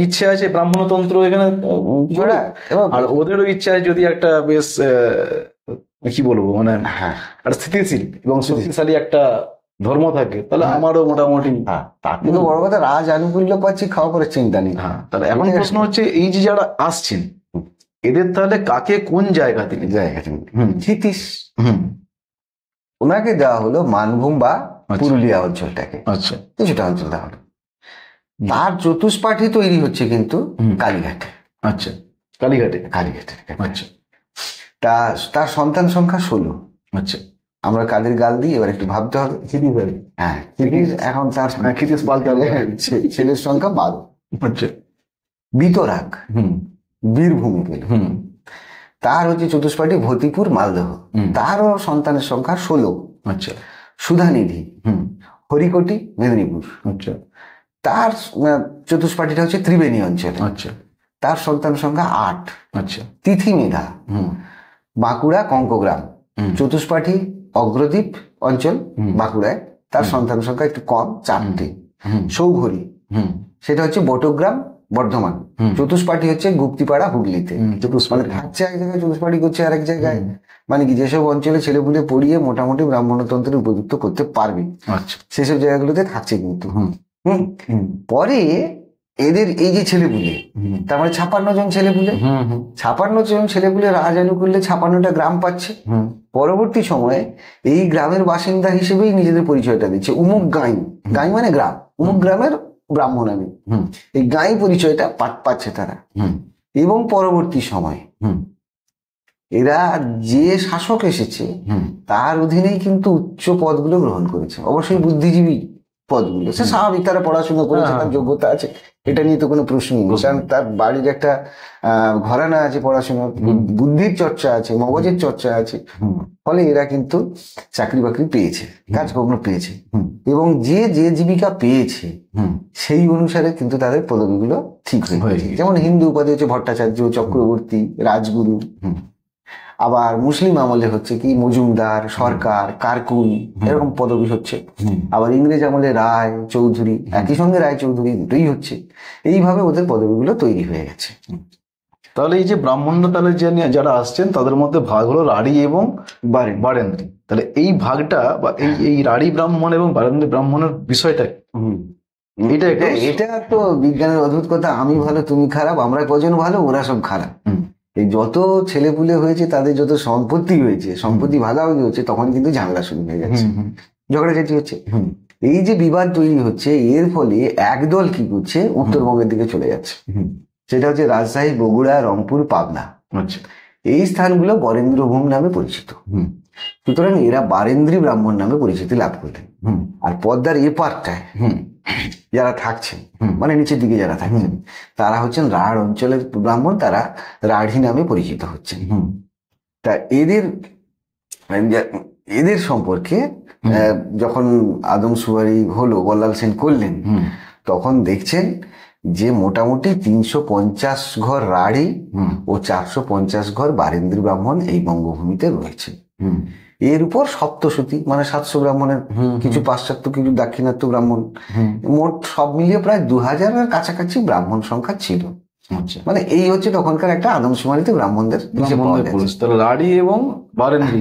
ইচ্ছে আছে ব্রাহ্মণতন্ত্র এখানে, আর ওদেরও ইচ্ছা আছে যদি একটা বেশ কি বলবো মানে স্থিতিশীল এবং শক্তিশালী একটা ধর্ম থাকে, তাহলে আমারও মোটামুটি। তার থেকে বড় কথা, রাজ আনুকূল্য পাচ্ছি, খাওয়া পরে চিন্তা নেই। তাহলে এখন প্রশ্ন হচ্ছে, এই যে যারা আসছেন এদের তাহলে কাকে কোন জায়গা দিলে? ক্ষিতিশ ওনাকে দেওয়া হলো মানভূম বা পুরুলিয়া অঞ্চলটাকে, আচ্ছা কিছুটা অঞ্চল দেওয়া হলো। তার চতুষ্পাঠী তৈরি হচ্ছে কিন্তু কালীঘাটে। আচ্ছা, কালীঘাটে। আচ্ছা, তার সন্তান সংখ্যা 16। আচ্ছা, আমরা কাদের গাল দিই এবার একটু ভাবতে হবে। হ্যাঁ, এখন তার ছেলের সংখ্যা 12। আচ্ছা, বিতরাগ বীরভূমি পেল। তার হচ্ছে চতুষ্পাঠী ভতিপুর মালদহ, তারও সন্তানের সংখ্যা 16। আচ্ছা, সুধানিধি হরিকোটি মেদিনীপুর। আচ্ছা, তার চতুষ্পাঠীটা হচ্ছে ত্রিবেণী অঞ্চল। আচ্ছা, তার সন্তান সংখ্যা 8। আচ্ছা, তিথি মেধা বাঁকুড়া কঙ্কগ্রাম, চতুষ্পাঠী অগ্রদ্বীপ অঞ্চল বাঁকুড়ায়, তার সন্তান সংখ্যা একটু কম, 4টি। সৌঘরী সেটা হচ্ছে বটগ্রাম বর্ধমান, চতুষ্পাঠী হচ্ছে গুপ্তিপাড়া হুগলিতে। মানে থাকছে এক জায়গায়, চতুষ্পাঠী করছে আরেক জায়গায়। মানে কি, যেসব অঞ্চলে ছেলেপুলে পড়িয়ে মোটামুটি ব্রাহ্মণতন্ত্রের উপযুক্ত করতে পারবে, সেসব জায়গাগুলোতে থাকছে কিন্তু। পরে এদের এই যে ছেলেপুলে, তার মানে 56 জন ছেলেপুলে, 56 জন ছেলেপুলে রাজানুকূল্যে 56টা গ্রাম পাচ্ছে। পরবর্তী সময়ে এই গ্রামের বাসিন্দা হিসেবেই নিজেদের পরিচয়টা দিচ্ছে, উমুক গাঁই, গাঁই মানে গ্রাম, উমুক গ্রামের ব্রাহ্মণ আমি, এই গাঁই পরিচয়টা পাচ্ছে তারা। এবং পরবর্তী সময়ে এরা যে শাসক এসেছে তার অধীনেই কিন্তু উচ্চ পদগুলো গ্রহণ করেছে, অবশ্যই বুদ্ধিজীবী পদগুলো। সে স্বাভাবিক, তারা পড়াশোনা করেছে, তার যোগ্যতা আছে, এটা নিয়ে তো কোনো প্রশ্নই নেই। কারণ তার বাড়ির একটা ঘরানা আছে, পড়াশোনার বুদ্ধির চর্চা আছে, মগজের চর্চা আছে, ফলে এরা কিন্তু চাকরি বাকরি পেয়েছে, কাজকর্ম পেয়েছে, এবং যে জীবিকা পেয়েছে সেই অনুসারে কিন্তু তাদের পদবিগুলো ঠিক হয়েছে। যেমন হিন্দু উপাধি হচ্ছে ভট্টাচার্য, চক্রবর্তী, রাজগুরু। আবার মুসলিম আমলে হচ্ছে কি মজুমদার, সরকার, কারকুন, এরকম পদবি হচ্ছে। আবার ইংরেজ আমলে রায়, চৌধুরী, একই সঙ্গে রায় চৌধুরী দুটোই হচ্ছে। এইভাবে ওদের পদবিগুলো তৈরি হয়ে গেছে। তাহলে এই যে ব্রাহ্মণ্য তাহলে যারা আসছেন তাদের মধ্যে ভাগ হলো রাঢ়ী এবং বারেন্দ্রী। তাহলে এই ভাগটা বা এই রাঢ়ী ব্রাহ্মণ এবং বারেন্দ্রী ব্রাহ্মণের বিষয়টা এটা তো বিজ্ঞানের অদ্ভুত কথা। আমি ভালো তুমি খারাপ, আমরা কজন ভালো, ওরা সব খারাপ। এই যত ছেলেপুলে হয়েছে, তাদের যত সম্পত্তি হয়েছে, সম্পত্তি ভাগাভাগি হচ্ছে, তখন কিন্তু ঝামেলা শুরু হয়ে যাচ্ছে, ঝগড়াঝাটি হচ্ছে। এই যে বিবাদ তৈরি হচ্ছে, এর ফলে একদল কি করছে, উত্তরবঙ্গের দিকে চলে যাচ্ছে। সেটা হচ্ছে রাজশাহী, বগুড়া, রংপুর, পাবনা। এই স্থানগুলো বরেন্দ্রভূম নামে পরিচিত। সুতরাং এরা বারেন্দ্রী ব্রাহ্মণ নামে পরিচিতি লাভ করলেন। আর পদ্মার এপারটায় যারা থাকছেন, মানে নিচের দিকে যারা থাকছেন, তারা হচ্ছেন রাঢ় অঞ্চলের ব্রাহ্মণ, তারা রাঢ়ী নামে পরিচিত হচ্ছেন। তা এদের সম্পর্কে যখন আদমশুমারি হলো, বল্লাল সেন করলেন, তখন দেখছেন যে মোটামুটি 350 ঘর রাঢ়ী ও 450 ঘর বারেন্দ্রী ব্রাহ্মণ এই বঙ্গভূমিতে রয়েছে। এর উপর সপ্তশতী মানে 700 ব্রাহ্মণের, কিছু পাশ্চাত্য, কিছু দাক্ষিণাত্য ব্রাহ্মণ, মোট সব মিলিয়ে প্রায় 2000-এর কাছাকাছি ব্রাহ্মণ সংখ্যা ছিল। মানে এই হচ্ছে তখনকার একটা আদমশুমারিতে ব্রাহ্মণদের। রাঢ়ী এবং বারেন্দ্রী।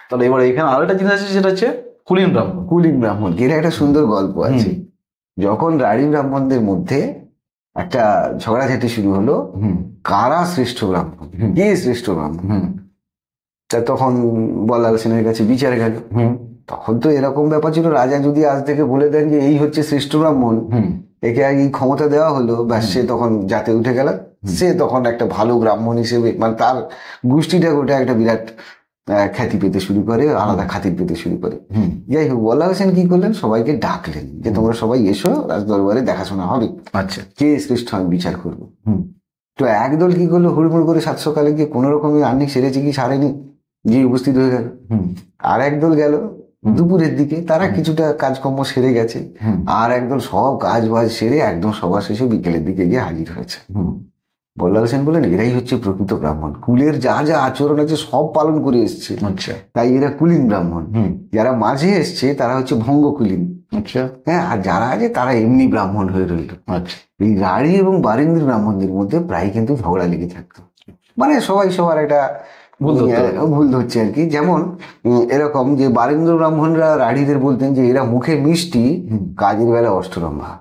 তাহলে এবার এখানে আরেকটা জিনিস আছে, সেটা হচ্ছে কুলীন ব্রাহ্মণ। কুলীন ব্রাহ্মণ, এর একটা সুন্দর গল্প আছে। যখন রাঢ়ী ব্রাহ্মণদের মধ্যে একটা ঝগড়াঝাটি শুরু হলো, কারা শ্রেষ্ঠ ব্রাহ্মণ, কে শ্রেষ্ঠ ব্রাহ্মণ। তা তখন বল্লাল সেনের কাছে বিচার গেল। তখন তো এরকম ব্যাপার ছিল, রাজা যদি আজ থেকে বলে দেন যে এই হচ্ছে শ্রেষ্ঠ ব্রাহ্মণ, একে আগে ক্ষমতা দেওয়া হলো, ব্যাস সে তখন জাতে উঠে গেল, সে তখন একটা ভালো ব্রাহ্মণ হিসেবে, মানে তার গোষ্ঠীটা গোটা একটা বিরাট খ্যাতি পেতে শুরু করে, আলাদা খাতির পেতে শুরু করে। যাই হোক, বল্লাল সেন কি করলেন, সবাইকে ডাকলেন যে তোমরা সবাই এসো, রাজ দরবারে দেখাশোনা হবে, আচ্ছা কে শ্রেষ্ঠ আমি বিচার করবো। তো একদল কি করলো, হুড়মুড় করে 7 সকালে গিয়ে কোন রকমের আর্নিক সেরেছে কি সারেনি, গিয়ে উপস্থিত হয়ে গেল। আর একদল গেল দুপুরের দিকে, তারা কিছুটা কাজকর্ম সেরে গেছে। আর একদল সব কাজ বাজ সেরে একদম সবার শেষে বিকেলের দিকে গিয়ে হাজির হয়েছে। বল্লাল সেন বলেন এরাই হচ্ছে প্রকৃত ব্রাহ্মণ, কুলের যা যা আচরণ আছে সব পালন করে এসছে, আচ্ছা তাই এরা কুলীন ব্রাহ্মণ। যারা মাঝে এসছে তারা হচ্ছে ভঙ্গ কুলীন, আচ্ছা হ্যাঁ, আর যারা আছে তারা এমনি ব্রাহ্মণ হয়ে রইল। আচ্ছা, এই রাঢ়ী এবং বারিন্দ্রী ব্রাহ্মণদের মধ্যে প্রায় কিন্তু ঝগড়া লেগে থাকতো, মানে সবাই সবার একটা ভুল ধরছে আর কি। যেমন এরকম যে বারিন্দ্র ব্রাহ্মণরা রাঢ়ীদের বলতেন যে এরা মুখে মিষ্টি, কাজের বেলা অষ্টরম্ভা।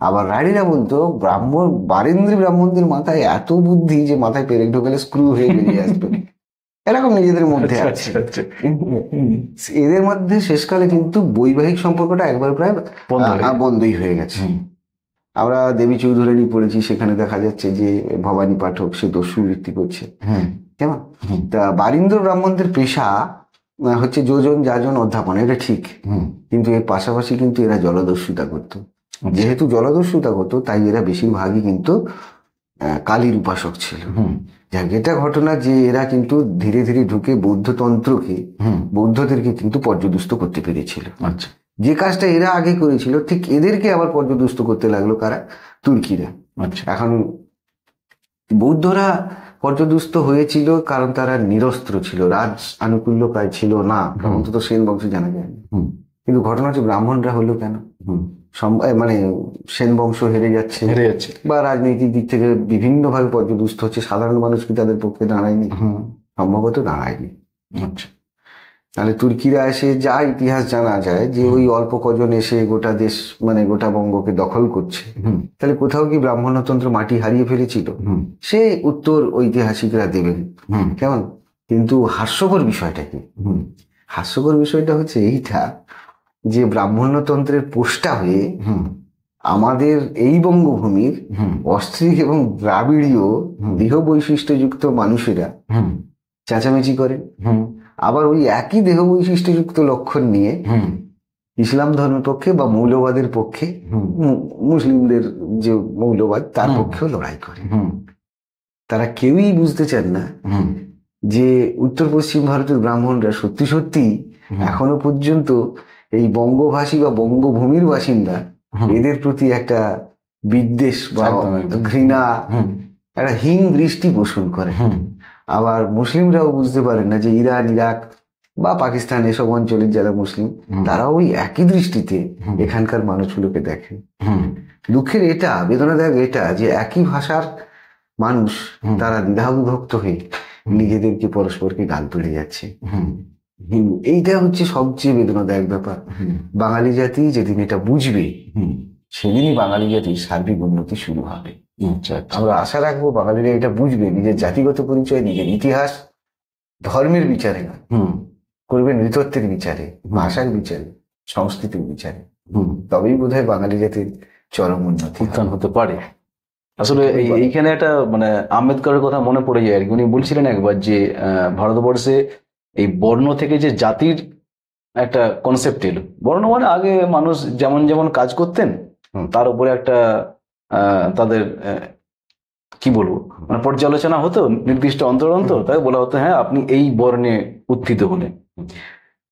আবার রাঢ়ীরা বলতো বারিন্দ্রী ব্রাহ্মণদের মাথায় এত বুদ্ধি যে মাথায় পেরেক ঢোকালে স্ক্রু হয়ে বেরিয়ে আসবে, এরকম নিজেদের মধ্যে আছে। এদের মধ্যে শেষকালে কিন্তু বৈবাহিক সম্পর্কটা একবার প্রায় বন্ধই হয়ে গেছে। আমরা দেবী চৌধুরানী পড়েছি, সেখানে দেখা যাচ্ছে যে ভবানী পাঠক সে দস্যুবৃত্তি করছে, কেমন। তা বারিন্দ্র ব্রাহ্মণদের পেশা হচ্ছে যোজন যাজন অধ্যাপন, এটা ঠিক, কিন্তু এর পাশাপাশি কিন্তু এরা জলদস্যুতা করতো। যেহেতু জলদস্যুতা করতো তাই এরা বেশিরভাগই কিন্তু কালীর উপাসক ছিল। এটা ঘটনা যে এরা কিন্তু ধীরে ধীরে ঢুকে বৌদ্ধতন্ত্রকে, বৌদ্ধদেরকে কিন্তু পর্যদুস্ত করতে পেরেছিল। আচ্ছা, যে কাজটা এরা আগে করেছিল ঠিক এদেরকে আবার পর্যদুস্ত করতে লাগলো কারা, তুর্কিরা। আচ্ছা, এখন বৌদ্ধরা পর্যদুস্ত হয়েছিল কারণ তারা নিরস্ত্র ছিল, রাজ আনুকূল্য প্রায় ছিল না, অন্তত সেন বংশ জানা যায়। কিন্তু ঘটনা হচ্ছে ব্রাহ্মণরা হলো কেন, মানে সেন বংশ হেরে যাচ্ছে বা রাজনৈতিক দিক থেকে বিভিন্ন ভাবে পর্যদুস্ত হচ্ছে, সাধারণ মানুষ কি তাদের পক্ষে দাঁড়ায়নি, সম্ভবত দাঁড়ায়নি। আচ্ছা, তাহলে তুর্কিরা এসে যা ইতিহাস জানা যায় যে ওই অল্প কজন এসে গোটা দেশ, মানে গোটা বঙ্গকে দখল করছে, তাহলে কোথাও কি ব্রাহ্মণতন্ত্র মাটি হারিয়ে ফেলেছিল, সে উত্তর ঐতিহাসিকরা দেবেন, কেমন। কিন্তু হাস্যকর বিষয়টা কি, হাস্যকর বিষয়টা হচ্ছে এইটা যে ব্রাহ্মণ্যতন্ত্রের পোষ্টা হয়ে আমাদের এই বঙ্গভূমির অস্ট্রিক এবং দ্রাবিড়ীয় দেহ বৈশিষ্ট্যযুক্ত মানুষেরা চেঁচামেচি করে, আবার ওই একই দেহ বৈশিষ্ট্যযুক্ত লক্ষণ নিয়ে ইসলাম ধর্মের পক্ষে বা মৌলবাদের পক্ষে, মুসলিমদের যে মৌলবাদ তার পক্ষেও লড়াই করে। তারা কেউই বুঝতে চান না যে উত্তর পশ্চিম ভারতের ব্রাহ্মণরা সত্যি সত্যি এখনো পর্যন্ত এই বঙ্গভাষী বা বঙ্গভূমির বাসিন্দা এদের প্রতি একটা বিদ্বেষ বা ঘৃণা, একটা হীন দৃষ্টি পোষণ করে। আবার মুসলিমরাও বুঝতে পারেন না যে ইরান, ইরাক বা পাকিস্তান এসব অঞ্চলের যারা মুসলিম তারাও ওই একই দৃষ্টিতে এখানকার মানুষগুলোকে দেখে। দুঃখের এটা, বেদনাদায়ক এটা যে একই ভাষার মানুষ তারা দ্বিধাবিভক্ত হয়ে নিজেদেরকে পরস্পরকে গাল তুলে যাচ্ছে। এইটা হচ্ছে সবচেয়ে বেদনাদায়ক ব্যাপার। বাঙালি জাতি যেদিন এটা বুঝবে সেদিনই বাঙালি জাতির সার্বিক উন্নতি শুরু হবে। আমরা আশা রাখবো বাঙালিরা এটা বুঝবে, নিজের জাতিগত পরিচয়, নিজের ইতিহাস ধর্মের বিচারে না, করবে নৃতত্বের বিচারে, ভাষার বিচারে, সংস্কৃতির বিচারে। তবেই বোধহয় বাঙালি জাতির চরম উন্নতি হতে পারে। আসলে এইখানে একটা মানে আম্বেদকরের কথা মনে পড়ে যায় আর কি। উনি বলছিলেন একবার যে ভারতবর্ষে এই বর্ণ থেকে যে জাতির একটা কনসেপ্ট এলো, বর্ণ মানে আগে মানুষ যেমন যেমন কাজ করতেন তার উপরে একটা তাদের কি বলবো মানে পর্যালোচনা হতো নির্দিষ্ট অন্তর অন্তর, তাই বলা হতো হ্যাঁ আপনি এই বর্ণে উত্থিত হলেন।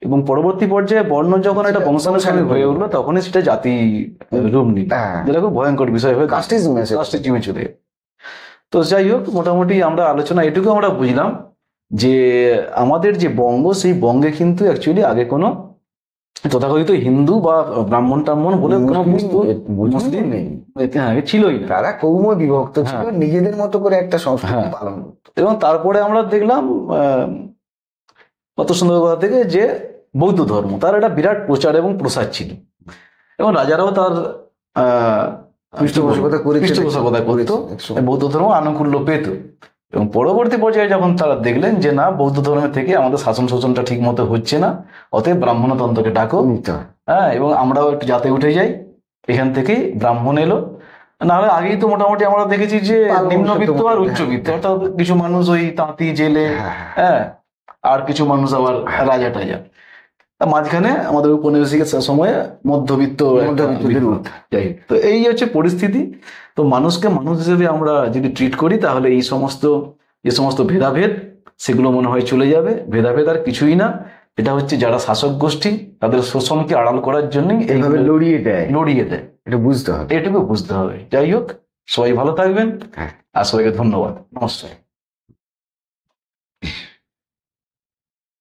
এবং পরবর্তী পর্যায়ে বর্ণ যখন একটা বংশানুক্রমিক হয়ে উঠলো তখনই সেটা জাতি রূপ নিল, যেটা খুব ভয়ঙ্কর বিষয় হয়ে কাস্টিজমে চলে। তো যাই হোক, মোটামুটি আমরা আলোচনা এটুকু আমরা বুঝলাম যে আমাদের যে বঙ্গ, সেই বঙ্গে কিন্তু অ্যাকচুয়ালি আগে কোনো তথাকথিত হিন্দু বা ব্রাহ্মণ টাহ্মণ বলে কোনো মুসলিম ছিলই না, তারা কৌম বিভক্ত ছিল, নিজেদের মতো করে একটা সংস্কৃতি পালন করত। এবং তারপরে আমরা দেখলাম কত সুন্দর কথা থেকে যে বৌদ্ধ ধর্ম তার একটা বিরাট প্রচার এবং প্রসার ছিল, এবং রাজারাও তার পৃষ্ঠপোষকতা করেছে, পৃষ্ঠপোষকতা করতো, একসময়। বৌদ্ধ ধর্ম আনুকূল্য পেত। এবং পরবর্তী পর্যায়ে যখন তারা দেখলেন যে না, বৌদ্ধ ধর্মের থেকে আমাদের শাসন শোষণটা ঠিক মতো হচ্ছে না, অতএব ব্রাহ্মণতন্ত্রকে ডাকো, নিতে হয়। হ্যাঁ, এবং আমরাও একটু যাতে উঠে যাই, এখান থেকেই ব্রাহ্মণ এলো। নাহলে আগেই তো মোটামুটি আমরা দেখেছি যে নিম্নবিত্ত আর উচ্চবিত্ত, অর্থাৎ কিছু মানুষ ওই তাঁতি জেলে, হ্যাঁ, আর কিছু মানুষ আবার রাজা টাজা, মাঝখানে আমাদের উপনিবেশিক সময়ে মধ্যবিত্ত মধ্যবিত্তদের উঠে। যাই হোক, তো এই হচ্ছে পরিস্থিতি। তো মানুষকে মানুষ হিসেবে আমরা যদি ট্রিট করি, তাহলে এই সমস্ত যে সমস্ত ভেদাভেদ, সেগুলো মনে হয় চলে যাবে। ভেদাভেদ আর কিছুই না, এটা হচ্ছে যারা শাসক গোষ্ঠী তাদের শোষণকে আড়াল করার জন্য এইভাবে লড়িয়ে দেয়, এটা বুঝতে হবে, এটুকু বুঝতে হবে। যাই হোক, সবাই ভালো থাকবেন, আর সবাইকে ধন্যবাদ, নমস্কার।